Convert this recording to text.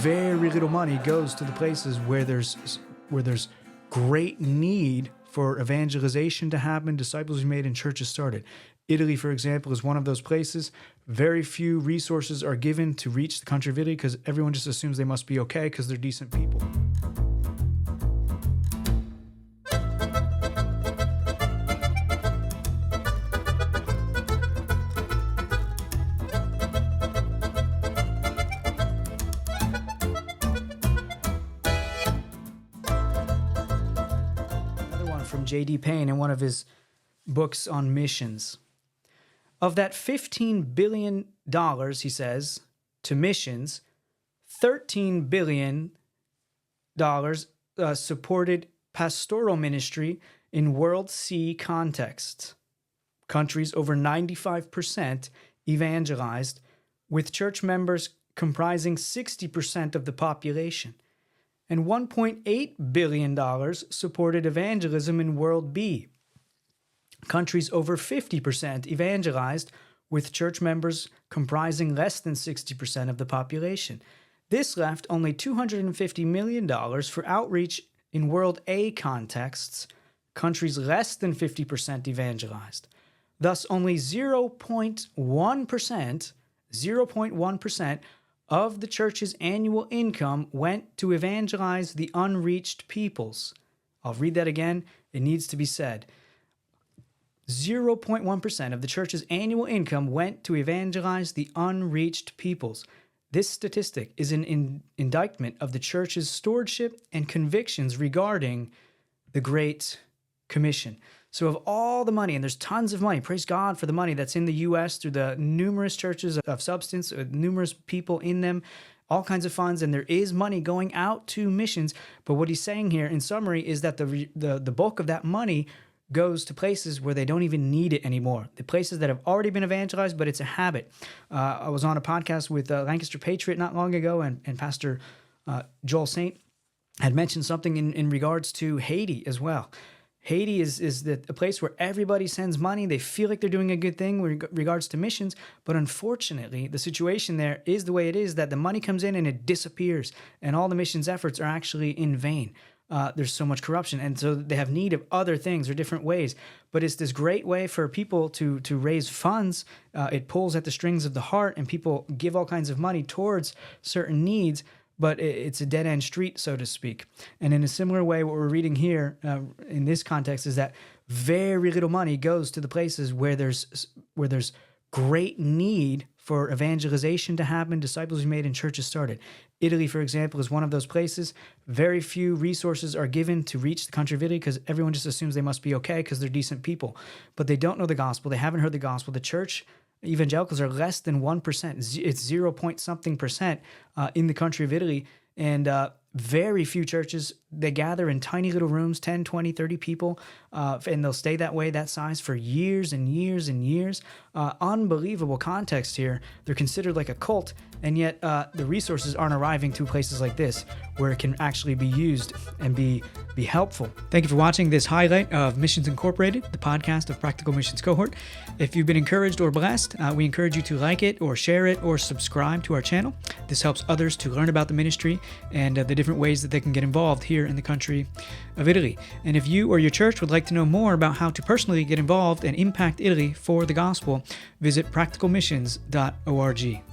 very little money goes to the places where there's great need for evangelization to happen, disciples are made, and churches started. Italy, for example, is one of those places. Very few resources are given to reach the country of Italy because everyone just assumes they must be okay because they're decent people. From J.D. Payne in one of his books on missions. Of that $15 billion, he says, to missions, $13 billion supported pastoral ministry in World C contexts. Countries over 95% evangelized, with church members comprising 60% of the population. And $1.8 billion supported evangelism in World B. Countries over 50% evangelized, with church members comprising less than 60% of the population. This left only $250 million for outreach in World A contexts, countries less than 50% evangelized. Thus, only 0.1% of the church's annual income went to evangelize the unreached peoples. I'll read that again. It needs to be said. 0.1% of the church's annual income went to evangelize the unreached peoples. This statistic is an indictment of the church's stewardship and convictions regarding the Great Commission. So of all the money, and there's tons of money, praise God for the money that's in the U.S. through the numerous churches of substance, numerous people in them, all kinds of funds, and there is money going out to missions. But what he's saying here in summary is that the bulk of that money goes to places where they don't even need it anymore. The places that have already been evangelized, but it's a habit. I was on a podcast with Lancaster Patriot not long ago, and Pastor Joel Saint had mentioned something in regards to Haiti as well. Haiti is a place where everybody sends money. They feel like they're doing a good thing with regards to missions, but unfortunately, the situation there is the way it is, that the money comes in and it disappears, and all the missions efforts are actually in vain. There's so much corruption, and so they have need of other things or different ways. But it's this great way for people to raise funds. It pulls at the strings of the heart, and people give all kinds of money towards certain needs, but it's a dead-end street, so to speak. And in a similar way, what we're reading here in this context is that very little money goes to the places where there's great need for evangelization to happen, disciples are made, and churches started. Italy, for example, is one of those places. Very few resources are given to reach the country of Italy because everyone just assumes they must be okay because they're decent people. But they don't know the gospel. They haven't heard the gospel. The church evangelicals are less than 1%. It's 0 point something percent in the country of Italy. And very few churches, they gather in tiny little rooms, 10, 20, 30 people, and they'll stay that way, that size, for years and years and years. Unbelievable context here. They're considered like a cult, and yet the resources aren't arriving to places like this where it can actually be used and be helpful. Thank you for watching this highlight of Missions Incorporated, the podcast of Practical Missions Cohort. If you've been encouraged or blessed, we encourage you to like it or share it or subscribe to our channel. This helps others to learn about the ministry and the different ways that they can get involved here in the country of Italy. And if you or your church would like to know more about how to personally get involved and impact Italy for the gospel, visit practicalmissions.org.